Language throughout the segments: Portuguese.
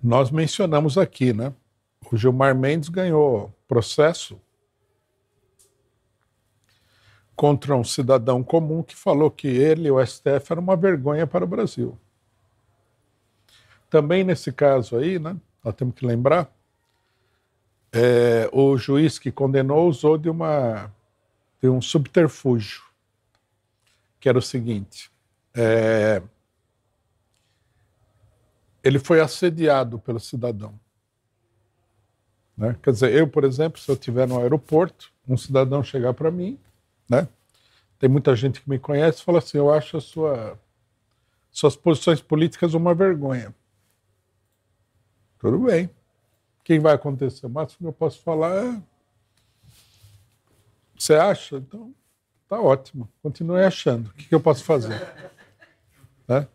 Nós mencionamos aqui, né? O Gilmar Mendes ganhou processo contra um cidadão comum que falou que ele, o STF, era uma vergonha para o Brasil. Também nesse caso aí, né? Nós temos que lembrar, o juiz que condenou usou de um subterfúgio, que era o seguinte: ele foi assediado pelo cidadão. Né? Quer dizer, eu, por exemplo, se eu estiver no aeroporto, um cidadão chegar para mim, né? Tem muita gente que me conhece e fala assim: eu acho suas posições políticas uma vergonha. Tudo bem. O que vai acontecer? O máximo que eu posso falar é: você acha? Então, tá ótimo. Continue achando. O que eu posso fazer? Né?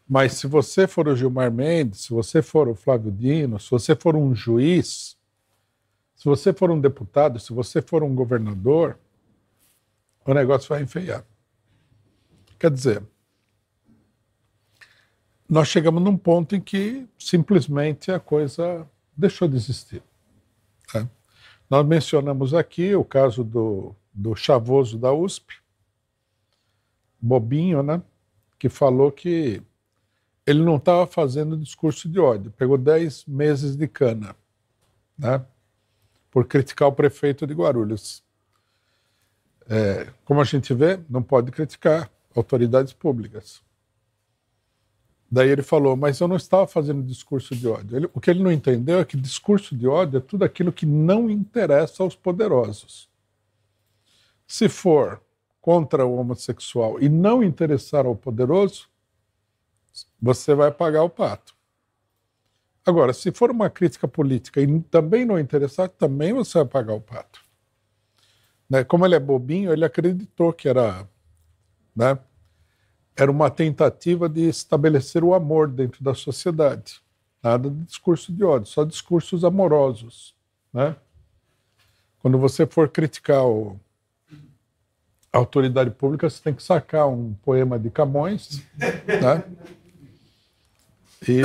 Mas se você for o Gilmar Mendes, se você for o Flávio Dino, se você for um juiz, se você for um deputado, se você for um governador, o negócio vai enfeiar. Quer dizer, nós chegamos num ponto em que simplesmente a coisa deixou de existir. Tá? Nós mencionamos aqui o caso do chavoso da USP, bobinho, né? Que falou que ele não estava fazendo discurso de ódio, pegou 10 meses de cana, né? Por criticar o prefeito de Guarulhos. Como a gente vê, não pode criticar autoridades públicas. Daí ele falou: mas eu não estava fazendo discurso de ódio. O que ele não entendeu é que discurso de ódio é tudo aquilo que não interessa aos poderosos. Se for contra o homossexual e não interessar ao poderoso, você vai pagar o pato. Agora, se for uma crítica política e também não interessar, também você vai pagar o pato. Né? Como ele é bobinho, ele acreditou que era uma tentativa de estabelecer o amor dentro da sociedade. Nada de discurso de ódio, só discursos amorosos. Né? Quando você for criticar a autoridade pública, você tem que sacar um poema de Camões, né? E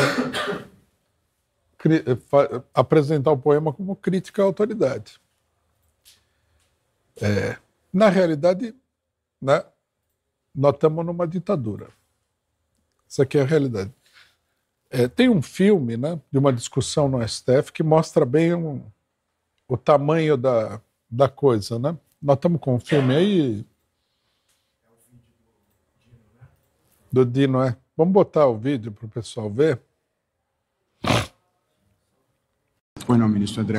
apresentar o poema como crítica à autoridade. Na realidade, né, nós estamos numa ditadura. Isso aqui é a realidade. Tem um filme, né, de uma discussão no STF que mostra bem o tamanho da coisa. Né? Nós estamos com um filme aí. É o vídeo do Dino, né? Do Dino, Vamos botar o vídeo para o pessoal ver. Pois não, ministro André.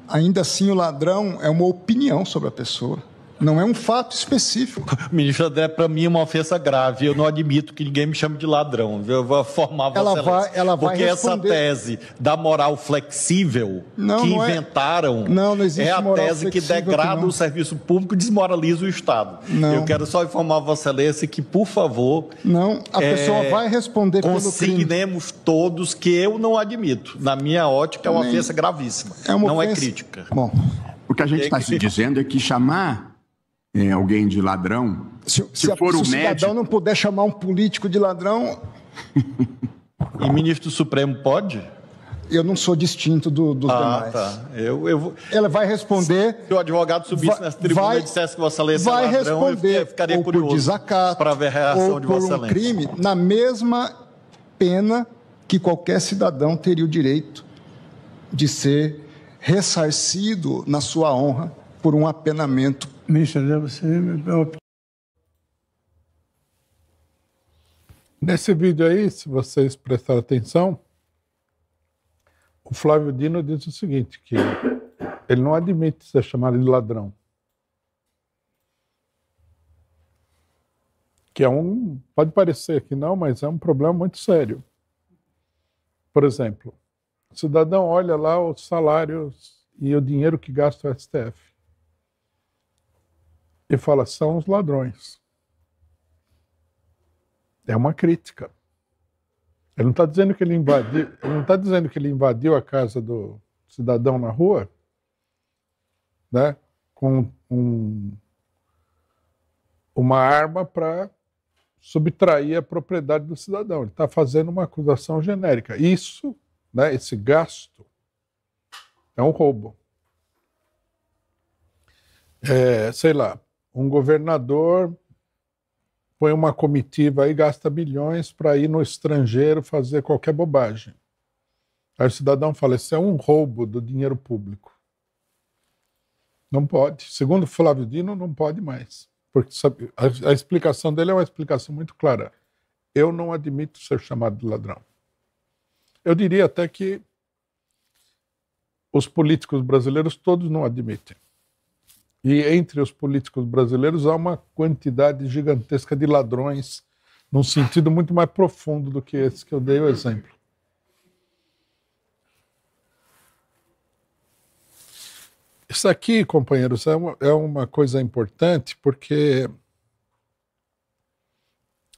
Ainda assim, o ladrão é uma opinião sobre a pessoa. Não é um fato específico. Ministro André, para mim é uma ofensa grave. Eu não admito que ninguém me chame de ladrão. Eu vou formar Vossa Excelência. Ela vai porque responder. Essa tese da moral flexível que inventaram não existe a moral tese que degrada o serviço público e desmoraliza o Estado. Não. Eu quero só informar Vossa Excelência que, por favor... Não, a pessoa vai responder pelo crime. Consignemos todos que eu não admito. Na minha ótica, é uma ofensa gravíssima. Não é crítica. Bom, o que a gente está se dizendo é que chamar alguém de ladrão, se for o cidadão não puder chamar um político de ladrão... E ministro Supremo pode? Eu não sou distinto dos demais. Tá. Ela vai responder... Se o advogado subisse nessa tribuna e dissesse que Vossa Excelência é ladrão, eu ficaria curioso para ver a reação de Vossa Excelência. Crime, na mesma pena que qualquer cidadão teria o direito de ser ressarcido na sua honra por um apenamento. Ministro, você... Nesse vídeo aí, se vocês prestarem atenção, o Flávio Dino diz o seguinte, que ele não admite ser chamado de ladrão. Que pode parecer que não, mas é um problema muito sério. Por exemplo, o cidadão olha lá os salários e o dinheiro que gasta o STF. E fala: são os ladrões. É uma crítica. Ele não está dizendo que ele invadiu, ele não está dizendo que ele invadiu a casa do cidadão na rua, né, com uma arma para subtrair a propriedade do cidadão. Ele está fazendo uma acusação genérica. Isso né, esse gasto, é um roubo. Sei lá, um governador põe uma comitiva e gasta bilhões para ir no estrangeiro fazer qualquer bobagem. Aí o cidadão fala, isso é um roubo do dinheiro público. Não pode. Segundo Flávio Dino, não pode mais. Porque sabe, a explicação dele é uma explicação muito clara. Eu não admito ser chamado de ladrão. Eu diria até que os políticos brasileiros todos não admitem. E entre os políticos brasileiros há uma quantidade gigantesca de ladrões, num sentido muito mais profundo do que esse que eu dei o exemplo. Isso aqui, companheiros, é uma coisa importante, porque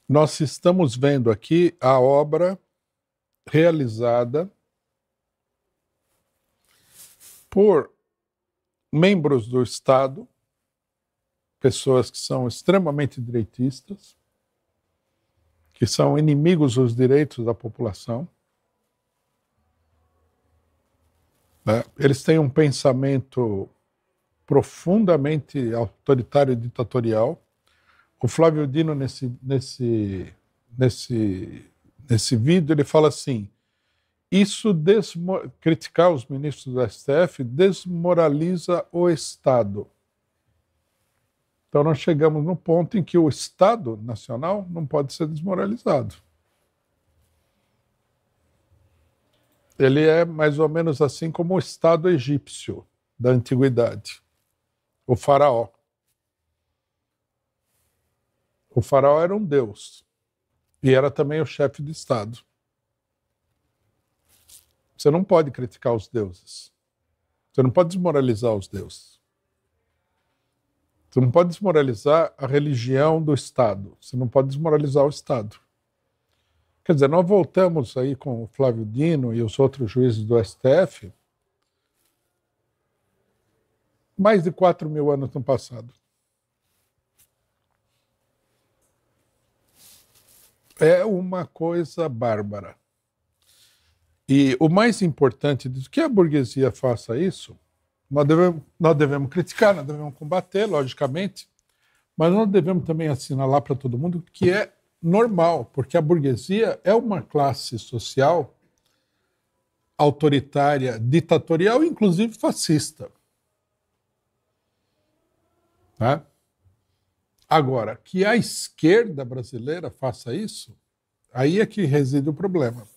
nós estamos vendo aqui a obra realizada por membros do Estado, pessoas que são extremamente direitistas, que são inimigos dos direitos da população. Eles têm um pensamento profundamente autoritário e ditatorial. O Flávio Dino, nesse vídeo, ele fala assim, criticar os ministros do STF desmoraliza o Estado. Então nós chegamos no ponto em que o Estado Nacional não pode ser desmoralizado. Ele é mais ou menos assim como o Estado egípcio da antiguidade, o faraó. O faraó era um deus e era também o chefe de Estado. Você não pode criticar os deuses. Você não pode desmoralizar os deuses. Você não pode desmoralizar a religião do Estado. Você não pode desmoralizar o Estado. Quer dizer, nós voltamos aí com o Flávio Dino e os outros juízes do STF mais de 4.000 anos no passado. É uma coisa bárbara. E o mais importante disso, que a burguesia faça isso, nós devemos criticar, nós devemos combater, logicamente, mas nós devemos também assinalar para todo mundo que é normal, porque a burguesia é uma classe social autoritária, ditatorial, inclusive fascista. Tá? Agora, que a esquerda brasileira faça isso, aí é que reside o problema.